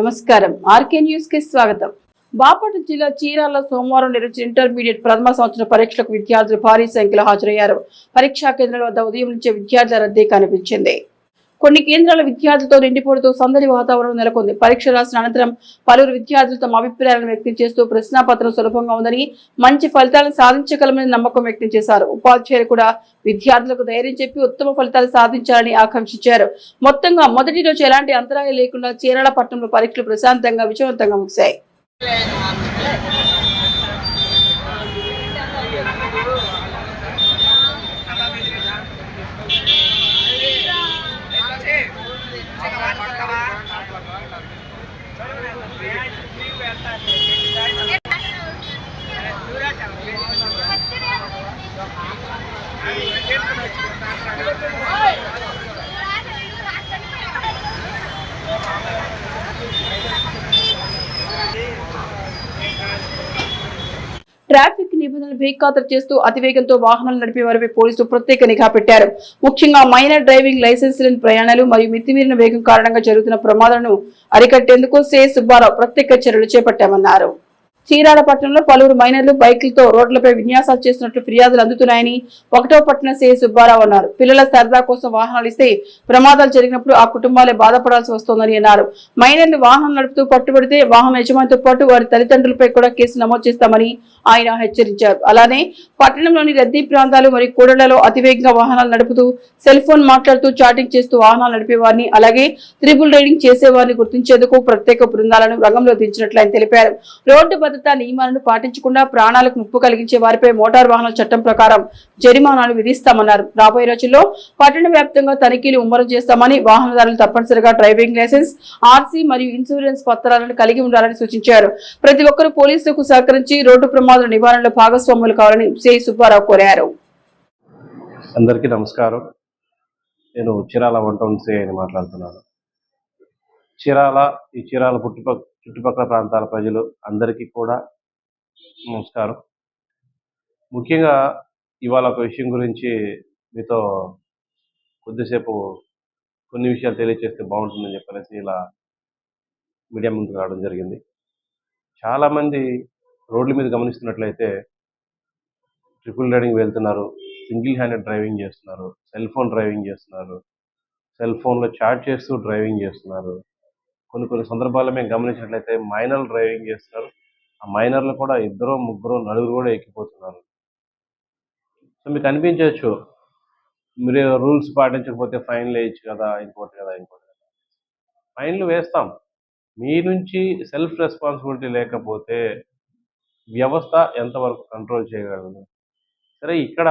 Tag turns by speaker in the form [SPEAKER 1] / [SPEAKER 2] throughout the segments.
[SPEAKER 1] నమస్కారం. RK news కి స్వాగతం. బాపట్ల జిల్లా చీరాల సోమవారం నిర్వహించిన ఇంటర్మీడియట్ ప్రథమ సంవత్సర పరీక్షలకు విద్యార్థులు భారీ సంఖ్యలో హాజరయ్యారు. పరీక్షా కేంద్రాల వద్ద ఉదయం నుంచే విద్యార్థుల రద్దీ కనిపించింది. కొన్ని కేంద్రాల విద్యార్థులతో నిండిపోవడంతో సందడి వాతావరణం నెలకొంది. పరీక్ష రాసిన అనంతరం పలువురు విద్యార్థులు తమ అభిప్రాయాలను వ్యక్తం చేస్తూ ప్రశ్నాపత్రం సులభంగా ఉందని, మంచి ఫలితాలను సాధించగలమని నమ్మకం వ్యక్తం చేశారు. ఉపాధ్యాయులు కూడా విద్యార్థులకు ధైర్యం చెప్పి ఉత్తమ ఫలితాలు సాధించాలని ఆకాంక్షించారు. మొత్తంగా మొదటి రోజు ఎలాంటి అంతరాయం లేకుండా చీరాల పట్టణంలో పరీక్షలు ప్రశాంతంగా విజయవంతంగా ముగిశాయి. ట్రాఫిక్ నిబంధనలు బేఖాతరు చేస్తూ అతివేగంతో వాహనాలు నడిపే వారిపై పోలీసులు ప్రత్యేక నిఘా పెట్టారు. ముఖ్యంగా మైనర్ డ్రైవింగ్ లైసెన్స్ లేని ప్రయాణాలు మరియు మితిమీరిన వేగం కారణంగా జరుగుతున్న ప్రమాదాలను అరికట్టేందుకు సి సుబ్బారావు ప్రత్యేక చర్యలు చేపట్టామన్నారు. చీరాల పట్టణంలో పలువురు మైనర్లు బైకులతో రోడ్లపై విన్యాసాలు చేస్తున్నట్లు ఫిర్యాదులు అందుతున్నాయని 1వ పట్టణ సి సుబ్బారావు అన్నారు. పిల్లల సరదా కోసం వాహనాలు ఇస్తే ప్రమాదాలు జరిగినప్పుడు ఆ కుటుంబాలే బాధపడాల్సి వస్తోందని అన్నారు. మైనర్లు వాహనం నడుపుతూ పట్టుబడితే వాహన యజమానితో పాటు వారి తల్లిదండ్రులపై కూడా కేసు నమోదు చేస్తామని ఆయన హెచ్చరించారు. అలానే పట్టణంలోని రద్దీ ప్రాంతాలు మరియు కూడళ్లలో అతివేగంగా వాహనాలు నడుపుతూ సెల్ ఫోన్ మాట్లాడుతూ చాటింగ్ చేస్తూ వాహనాలు నడిపేవారిని, అలాగే త్రిబుల్ రైడింగ్ చేసేవారిని గుర్తించేందుకు ప్రత్యేక బృందాలను రంగంలో దించినట్లు ఆయన తెలిపారు. రోడ్డు భద్రతా నియమాలను పాటించకుండా ప్రాణాలకు ముప్పు కలిగించే వారిపై మోటార్ వాహనాల చట్టం ప్రకారం జరిమానాలు విధిస్తామన్నారు. రాబోయే రోజుల్లో పట్టణ వ్యాప్తంగా తనిఖీలు ముమ్మరం చేస్తామని, వాహనదారులు తప్పనిసరిగా డ్రైవింగ్ లైసెన్స్, ఆర్సీ మరియు ఇన్సూరెన్స్ పత్రాలను కలిగి ఉండాలని సూచించారు. ప్రతి ఒక్కరూ పోలీసులకు సహకరించి రోడ్డు ప్రమాదాల నివారణలో భాగస్వాములు కావాలని సి సుబ్బారావు కోరారు.
[SPEAKER 2] అందరికీ నమస్కారం. నేను చీరాల 1 టౌన్ సిఐ అని మాట్లాడుతున్నాను. ఈ చీరాల చుట్టుపక్కల ప్రాంతాల ప్రజలు అందరికీ కూడా నమస్కారం. ముఖ్యంగా ఇవాళ ఒక విషయం గురించి మీతో కొద్దిసేపు కొన్ని విషయాలు తెలియజేస్తే బాగుంటుందని చెప్పనేసి ఇలా మీడియా ముందుకు రావడం జరిగింది. చాలామంది రోడ్ల మీద గమనిస్తున్నట్లయితే ట్రిపుల్ రైడింగ్ వెళ్తున్నారు, సింగిల్ హ్యాండెడ్ డ్రైవింగ్ చేస్తున్నారు, సెల్ ఫోన్ డ్రైవింగ్ చేస్తున్నారు, సెల్ ఫోన్లో చాట్ చేస్తూ డ్రైవింగ్ చేస్తున్నారు. కొన్ని సందర్భాల్లో మేము గమనించినట్లయితే మైనర్ డ్రైవింగ్ చేస్తున్నారు. ఆ మైనర్లు కూడా 2, 3, 4 కూడా ఎక్కిపోతున్నారు. సో మీకు అనిపించవచ్చు, మీరు రూల్స్ పాటించకపోతే ఫైన్లు వేయచ్చు కదా, ఇంకోటి కదా. ఫైన్లు వేస్తాం. మీ నుంచి సెల్ఫ్ రెస్పాన్సిబిలిటీ లేకపోతే వ్యవస్థ ఎంతవరకు కంట్రోల్ చేయగలదు? సరే, ఇక్కడ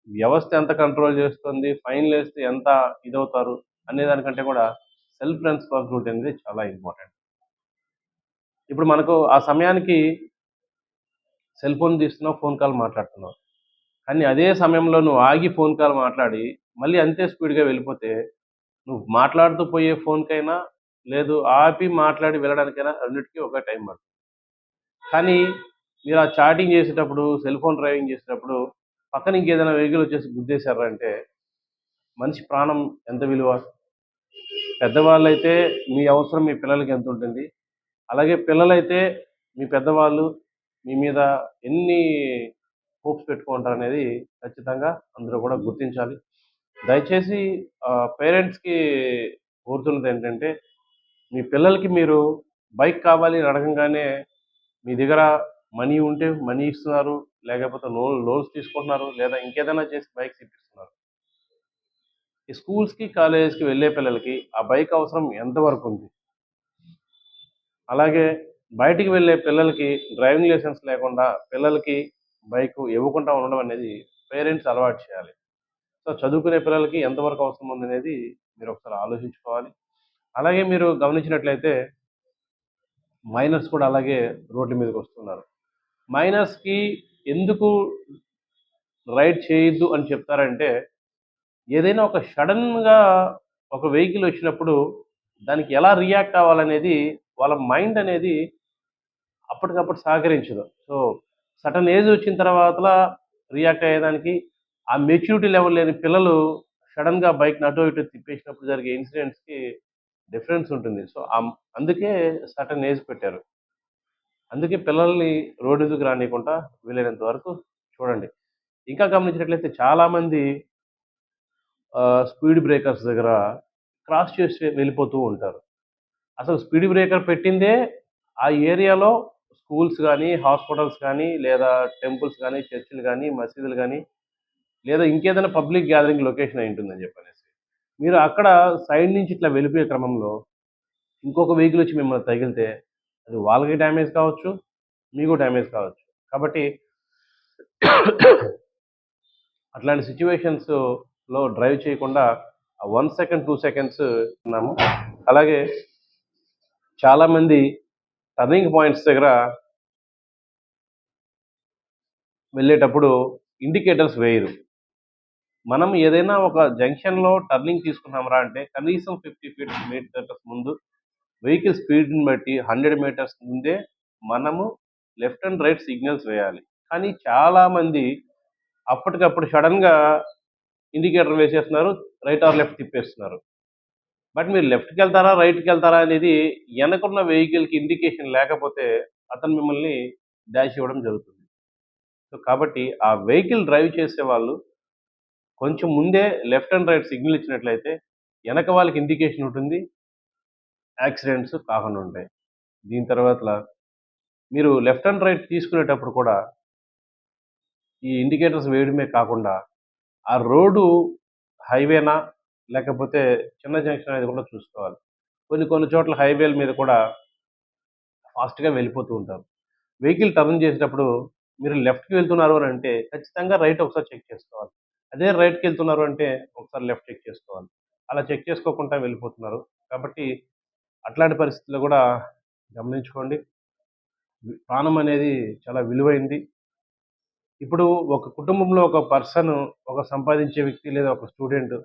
[SPEAKER 2] వ్యవస్థ ఎంత కంట్రోల్ చేస్తుంది, ఫైన్లు వేస్తే ఎంత ఇదవుతారు అనేదానికంటే కూడా సెల్ఫ్ రెస్పాన్సిబిలిటీ అనేది చాలా ఇంపార్టెంట్. ఇప్పుడు మనకు ఆ సమయానికి సెల్ ఫోన్ తీస్తున్నావు, ఫోన్ కాల్ మాట్లాడుతున్నావు. కానీ అదే సమయంలో నువ్వు ఆగి ఫోన్ కాల్ మాట్లాడి మళ్ళీ అంతే స్పీడ్గా వెళ్ళిపోతే, నువ్వు మాట్లాడుతూ పోయే ఫోన్కైనా లేదు ఆపి మాట్లాడి వెళ్ళడానికైనా రెండింటికి ఒక టైం పడుతుంది. కానీ మీరు ఆ చాటింగ్ చేసేటప్పుడు, సెల్ ఫోన్ డ్రైవింగ్ చేసేటప్పుడు పక్కన ఇంకేదైనా వెహికల్ వచ్చేసి గుద్దేశారంటే మనిషి ప్రాణం ఎంత విలువ? పెద్దవాళ్ళైతే మీ అవసరం మీ పిల్లలకి ఎంత ఉంటుంది, అలాగే పిల్లలైతే మీ పెద్దవాళ్ళు మీ మీద ఎన్ని హోప్స్ పెట్టుకుంటారు అనేది ఖచ్చితంగా అందరూ కూడా గుర్తించాలి. దయచేసి పేరెంట్స్కి కోరుతున్నది ఏంటంటే, మీ పిల్లలకి మీరు బైక్ కావాలి అని అడగంగానే మీ దగ్గర మనీ ఉంటే మనీ ఇస్తున్నారు, లేకపోతే లోన్స్ తీసుకుంటున్నారు, లేదా ఇంకేదైనా చేసి బైక్స్ ఇప్పిస్తున్నారు. ఈ స్కూల్స్కి కాలేజెస్కి వెళ్ళే పిల్లలకి ఆ బైక్ అవసరం ఎంతవరకు ఉంది? అలాగే బయటికి వెళ్ళే పిల్లలకి డ్రైవింగ్ లైసెన్స్ లేకుండా పిల్లలకి బైక్ ఇవ్వకుండా ఉండడం అనేది పేరెంట్స్ అలవాటు చేయాలి. సో చదువుకునే పిల్లలకి ఎంతవరకు అవసరం ఉంది అనేది మీరు ఒకసారి ఆలోచించుకోవాలి. అలాగే మీరు గమనించినట్లయితే మైనర్స్ కూడా అలాగే రోడ్ల మీదకి వస్తున్నారు. మైనర్స్కి ఎందుకు రైడ్ చేయొద్దు అని చెప్తారంటే, ఏదైనా ఒక సడన్గా ఒక వెహికల్ వచ్చినప్పుడు దానికి ఎలా రియాక్ట్ అవ్వాలనేది వాళ్ళ మైండ్ అనేది అప్పటికప్పుడు సహకరించదు. సో సడన్ ఏజ్ వచ్చిన తర్వాత రియాక్ట్ అయ్యేదానికి ఆ మెచ్యూరిటీ లెవెల్ లేని పిల్లలు సడన్గా బైక్ని అటు ఇటు తిప్పేసినప్పుడు జరిగే ఇన్సిడెంట్స్కి డిఫరెన్స్ ఉంటుంది. సో, అందుకే సర్టెన్ ఏజ్ పెట్టారు. అందుకే పిల్లల్ని రోడ్డు మీదకి రానీయకుండా వీలైనంత వరకు చూడండి. ఇంకా గమనించినట్లయితే చాలామంది స్పీడ్ బ్రేకర్స్ దగ్గర క్రాస్ చేసి వెళ్ళిపోతూ ఉంటారు. అసలు స్పీడ్ బ్రేకర్ పెట్టిందే ఆ ఏరియాలో స్కూల్స్ గానీ, హాస్పిటల్స్ గానీ, లేదా టెంపుల్స్ గానీ, చర్చిలు గానీ, మసీదులు గానీ, లేదా ఇంకేదైనా పబ్లిక్ గ్యాదరింగ్ లొకేషన్ అయ్యుంటుందని చెప్పనేసి. మీరు అక్కడ సైడ్ నుంచి ఇట్లా వెళ్ళిపోయే క్రమంలో ఇంకొక వెహికల్ వచ్చి మిమ్మల్ని తగిలితే అది వాళ్ళకి డ్యామేజ్ కావచ్చు, మీకు డ్యామేజ్ కావచ్చు. కాబట్టి అట్లాంటి సిట్యుయేషన్స్‌లో డ్రైవ్ చేయకుండా 1 సెకండ్, 2 సెకండ్స్ ఉన్నాము. అలాగే చాలామంది టర్నింగ్ పాయింట్స్ దగ్గర వెళ్ళేటప్పుడు ఇండికేటర్స్ వేయరు. మనం ఏదైనా ఒక జంక్షన్‌లో టర్నింగ్ తీసుకున్నాంరా అంటే కనీసం 50 మీటర్స్ ముందు వెహికల్ స్పీడ్‌ని బట్టి 100 మీటర్స్ ముందే మనము లెఫ్ట్ అండ్ రైట్ సిగ్నల్స్ వేయాలి. కానీ చాలామంది అప్పటికప్పుడు సడెన్‌గా ఇండికేటర్ వేసేస్తున్నారు. రైట్ ఆర్ లెఫ్ట్ తిప్పేస్తున్నారు. బట్ మీరు లెఫ్ట్‌కెళ్తారా? రైట్‌కెళ్తారా? అనేది ఎనకున్న వెహికల్‌కి ఇండికేషన్ లేకపోతే అతను మిమ్మల్ని డాష్ ఇవ్వడం జరుగుతుంది. సో, కాబట్టి ఆ వెహికల్ డ్రైవ్ చేసేవాళ్ళు కొంచెం ముందే లెఫ్ట్ అండ్ రైట్ సిగ్నల్ ఇచ్చినట్లయితే ఎనక వాళ్ళకి ఇండికేషన్ ఉంటుంది. యాక్సిడెంట్స్ కాకుండా ఉంటాయి. దీని తర్వాతల మీరు లెఫ్ట్ అండ్ రైట్ తీసుకునేటప్పుడు కూడా ఈ ఇండికేటర్స్ వేయడమే కాకుండా ఆ రోడ్డు హైవేనా? లేకపోతే చిన్న జంక్షన్ అనేది కూడా చూసుకోవాలి. కొన్ని చోట్ల హైవేల మీద కూడా ఫాస్ట్‌గా వెళ్ళిపోతూ ఉంటారు. వెహికల్ టర్న్ చేసేటప్పుడు మీరు లెఫ్ట్‌కి వెళ్తున్నారు అని అంటే ఖచ్చితంగా రైట్ ఒకసారి చెక్ చేసుకోవాలి. అదే రైట్‌కి వెళ్తున్నారు అంటే ఒకసారి లెఫ్ట్ చెక్ చేసుకోవాలి. అలా చెక్ చేసుకోకుండా వెళ్ళిపోతున్నారు. కాబట్టి అట్లాంటి పరిస్థితుల్లో కూడా గమనించుకోండి. ప్రాణం అనేది చాలా విలువైంది. ఇప్పుడు ఒక కుటుంబంలో ఒక పర్సన్, ఒక సంపాదించే వ్యక్తి లేదా ఒక స్టూడెంట్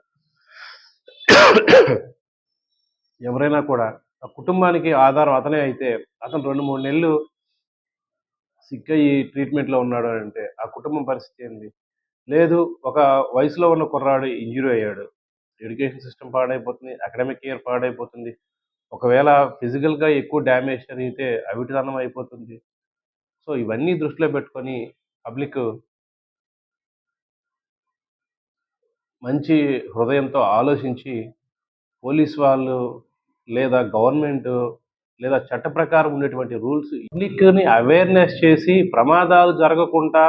[SPEAKER 2] ఎవరైనా కూడా ఆ కుటుంబానికి ఆధారం అతనే అయితే అతను 2, 3 నెలలు సిక్ అయ్యి ట్రీట్మెంట్‌లో ఉన్నాడు అంటే ఆ కుటుంబం పరిస్థితి ఏంది? లేదు, ఒక వయసులో ఉన్న కుర్రాడు ఇంజ్యూర్ అయ్యాడు. ఎడ్యుకేషన్ సిస్టమ్ పాడైపోతుంది. అకాడమిక్ ఇయర్ పాడైపోతుంది. ఒకవేళ ఫిజికల్‌గా ఎక్కువ డ్యామేజ్ జరిగితే అవిటిదనం అయిపోతుంది. సో, ఇవన్నీ దృష్టిలో పెట్టుకొని పబ్లిక్ మంచి హృదయంతో ఆలోచించి పోలీస్ వాళ్ళు లేదా గవర్నమెంటు లేదా చట్ట ప్రకారం ఉండేటువంటి రూల్స్ పబ్లిక్‌ని అవేర్‌నెస్ చేసి ప్రమాదాలు జరగకుండా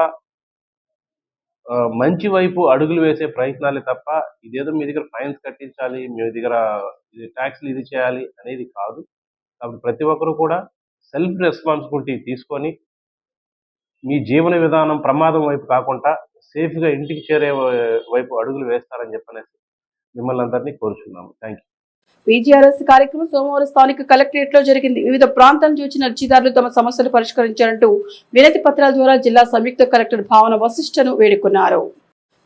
[SPEAKER 2] మంచి వైపు అడుగులు వేసే ప్రయత్నాలే తప్ప ఇదేదో మీ దగ్గర ఫైన్స్ కట్టించాలి, మీ దగ్గర టాక్స్‌లు ఇది చేయాలి అనేది కాదు. కాబట్టి ప్రతి ఒక్కరు కూడా సెల్ఫ్ రెస్పాన్సిబిలిటీ తీసుకొని మీ జీవన విధానం ప్రమాదం వైపు కాకుండా సేఫ్‌గా ఇంటికి చేరే వైపు అడుగులు వేస్తారని చెప్పనేసి మిమ్మల్ని అందరినీ కోరుచున్నాము. Thank you.
[SPEAKER 1] పీజీఆర్ఎస్ కార్యక్రమం సోమవారం స్థానిక కలెక్టరేట్ లో జరిగింది. వివిధ ప్రాంతాల నుంచి వచ్చిన అర్జీదారులు తమ సమస్యలు పరిష్కరించాలంటూ వినతి పత్రాల ద్వారా జిల్లా సంయుక్త కలెక్టర్ భావన వశిష్ఠను వేడుకున్నారు.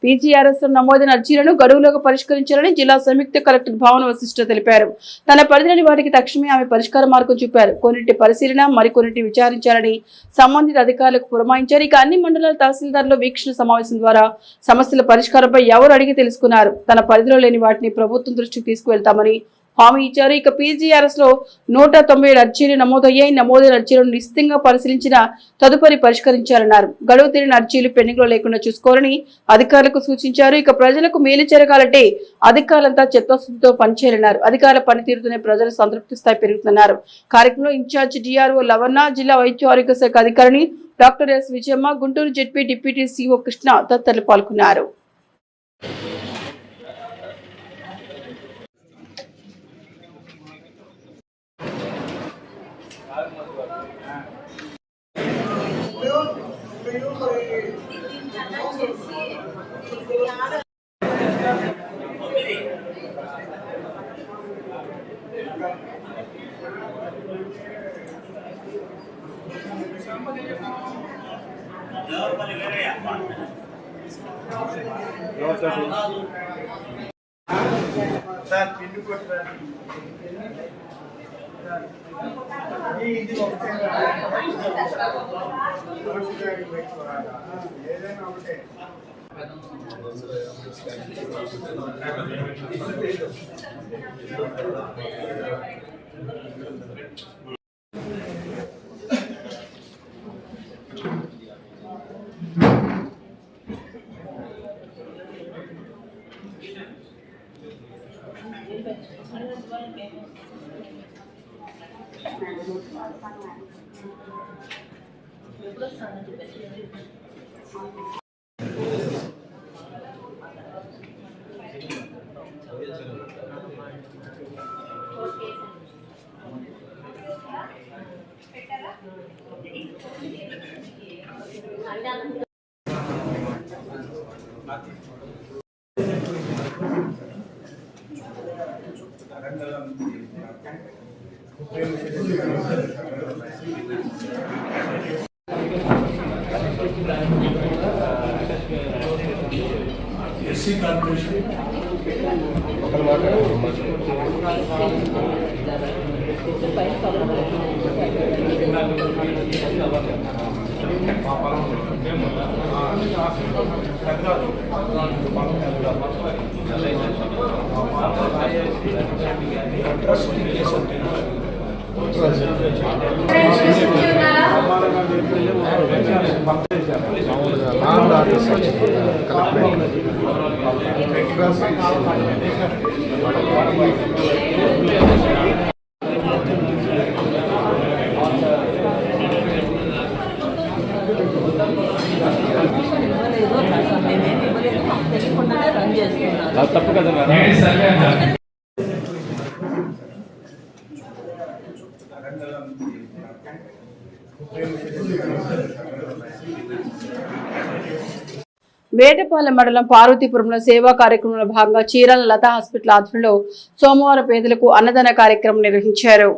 [SPEAKER 1] పీజీఆర్ఎస్ నమోదైన అర్జీలను గడువులోగా పరిష్కరించాలని జిల్లా సంయుక్త కలెక్టర్ భావన వశిష్ఠ తెలిపారు. తన పరిధిలోని వాటికి తక్షణమే ఆమె పరిష్కార మార్గం చూపారు. కొన్నింటి పరిశీలన, మరికొన్నింటి విచారించాలని సంబంధిత అధికారులకు పురమాయించారు. ఇక అన్ని మండలాల తహసీల్దార్ల వీక్షణ సమావేశం ద్వారా సమస్యల పరిష్కారంపై ఎవరు అడిగి తెలుసుకున్నారు. తన పరిధిలో లేని వాటిని ప్రభుత్వం దృష్టికి తీసుకువెళ్తామని హామీ ఇచ్చారు. ఇక పీజీఆర్ఎస్ లో 197 అర్జీలు నమోదయ్యాయి. నమోదైన అర్జీలను నిశ్చితంగా పరిశీలించిన తదుపరి పరిష్కరించాలన్నారు. గడువు తీరిన అర్జీలు పెండింగ్ లో లేకుండా చూసుకోవాలని అధికారులకు సూచించారు. ఇక ప్రజలకు మేలు జరగాలంటే అధికారులంతా చిత్తశుద్ధితో పనిచేయాలన్నారు. అధికారుల పనితీరుతోనే ప్రజల సంతృప్తి స్థాయి పెరుగుతున్నారు. కార్యక్రమంలో ఇన్ఛార్జ్ డిఆర్ఓ లవణ, జిల్లా వైద్య ఆరోగ్య శాఖ అధికారిని doctor S Vijayamma, Guntur ZP deputy CEO Krishna తదితరులు పాల్గొన్నారు.
[SPEAKER 3] సార్ పిన్ కొట్టరా ఇది ఒకటే ఏదైనా ఒకటే
[SPEAKER 4] ఎస్సీ కార్పొరేషన్
[SPEAKER 5] తప్పు కదా
[SPEAKER 1] వేటపాలెం మండలం పార్వతీపురంలో సేవా కార్యక్రమంలో భాగంగా చీరాల లతా హాస్పిటల్ ఆధ్వర్యంలో సోమవారం పేదలకు అన్నదాన కార్యక్రమం నిర్వహించారు.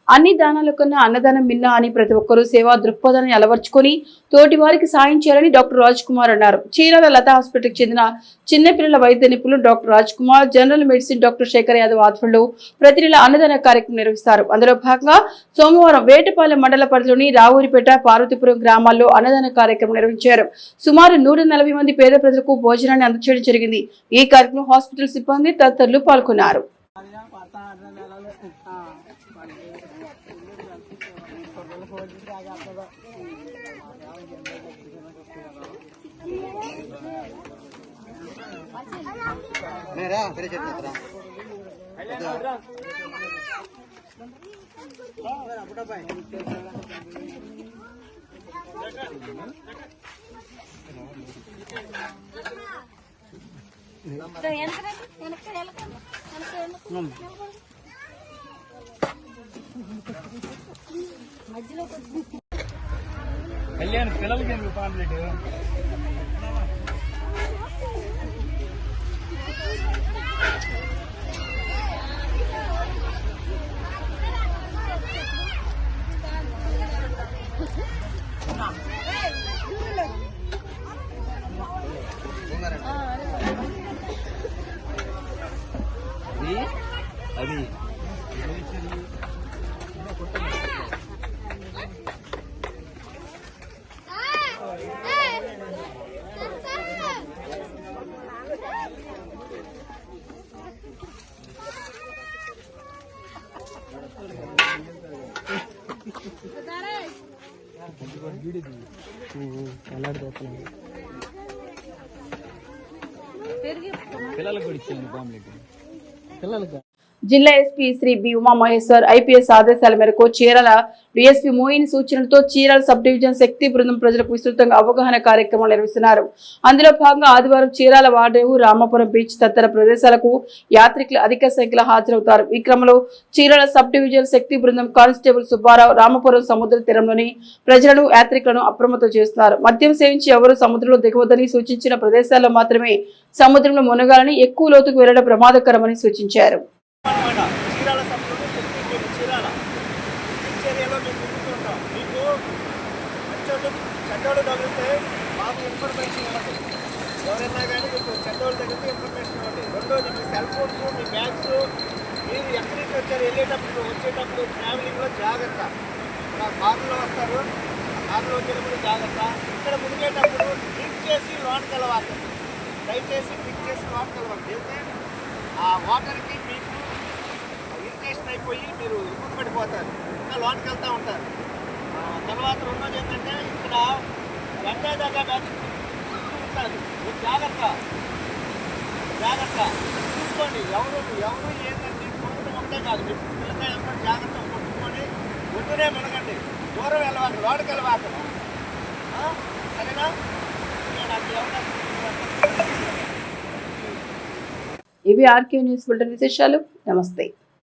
[SPEAKER 1] అన్ని దానాల కన్నా అన్నదానం మిన్న అని ప్రతి ఒక్కరూ సేవా దృక్పథాన్ని అలవర్చుకొని తోటి వారికి సాయం చేయాలని డాక్టర్ రాజ్ కుమార్ అన్నారు. చీరాల లతా హాస్పిటల్కి చెందిన చిన్నపిల్లల వైద్య నిపుణులు doctor Raj Kumar, general medicine doctor Shekhar Yadav ఆధ్వర్యంలో ప్రతి నెల అన్నదాన కార్యక్రమం నిర్వహిస్తారు. అందులో భాగంగా సోమవారం వేటపాలెం మండల పరిధిలోని రావూరిపేట, పార్వతీపురం గ్రామాల్లో అన్నదాన కార్యక్రమం నిర్వహించారు. సుమారు 140 మంది పేద ప్రజలకు భోజనాన్ని అందజేయడం జరిగింది. ఈ కార్యక్రమం హాస్పిటల్ సిబ్బంది తదితరులు పాల్గొన్నారు.
[SPEAKER 3] కళ్యాణ్ పిల్లలకి పాంప్లెట్
[SPEAKER 5] అది పిల్లలకు కూడా ఇచ్చేయండి పాంప్లెట్ పిల్లలకు.
[SPEAKER 1] జిల్లా SP Shri B Umamaheshwar IPS ఆదేశాల మేరకు చీరాల డిఎస్పీ మోయిన్ సూచనలతో చీరాల సబ్ డివిజన్ శక్తి బృందం ప్రజలకు విస్తృతంగా అవగాహన కార్యక్రమం నిర్వహిస్తున్నారు. అందులో భాగంగా ఆదివారం చీరాల వాడేవు, రామాపురం బీచ్ తదితర ప్రదేశాలకు యాత్రికులు అధిక సంఖ్యలో హాజరవుతారు. ఈ క్రమంలో చీరాల సబ్ డివిజన్ శక్తి బృందం కానిస్టేబుల్ సుబ్బారావు రామాపురం సముద్ర తీరంలోని ప్రజలను, యాత్రికులను అప్రమత్తం చేస్తున్నారు. మద్యం సేవించి ఎవరు సముద్రంలో దిగవద్దని సూచించిన ప్రదేశాల్లో మాత్రమే సముద్రంలో మునగాలని, ఎక్కువ లోతుకు వెళ్లడం ప్రమాదకరమని సూచించారు.
[SPEAKER 3] చీరాల సభలో చీరాల ఏరియాలో మేము ముందుకుంటాం. మీకు మంచోళ్ళు చెడ్డోళ్ళు తగిలితే మాకు ఇన్ఫర్మేషన్ ఇవ్వండి. ఎవరైనా కానీ మీకు చెడ్డోళ్ళు తగిలితే ఇన్ఫర్మేషన్ ఇవ్వండి. రెండోది మీ సెల్ ఫోన్స్, మీ బ్యాగ్స్, మీరు ఎక్కడి నుంచి వచ్చారు, వెళ్ళేటప్పుడు వచ్చేటప్పుడు ట్రావెలింగ్లో జాగ్రత్త. నా కారులో వస్తారు, వాగులో వచ్చేటప్పుడు జాగ్రత్త. ఇక్కడ మునిగేటప్పుడు డ్రింక్ చేసి లోనికి వెళ్ళవాకండి. దయచేసి డ్రింక్ చేసి లోనికి వెళ్ళవండి. వెళ్తే ఆ వాటర్కి మీకు ఇరిటేషన్ అయిపోయి మీరు ఇబ్బంది పడిపోతారు, ఇంకా లోనికి వెళ్తూ ఉంటారు. తర్వాత రెండోది ఏంటంటే ఇక్కడ వెంటనే దగ్గర బ్యాచ్ ఉంటారు. మీరు జాగ్రత్త జాగ్రత్త చూసుకోండి. ఎవరు ఏంటంటే కొనుక్కడం ఒకటే కాదు, మీరు పిల్లకాయ ఎవరు జాగ్రత్త కొట్టుకొని ఒడ్డునే మునగండి. దూరం వెళ్ళవాక లోనికి వెళ్ళవాక. సరేనా? నాకు ఎవరైనా
[SPEAKER 1] ఇవి ఆర్కే న్యూస్ బులెటిన్ విశేషాలు. నమస్తే.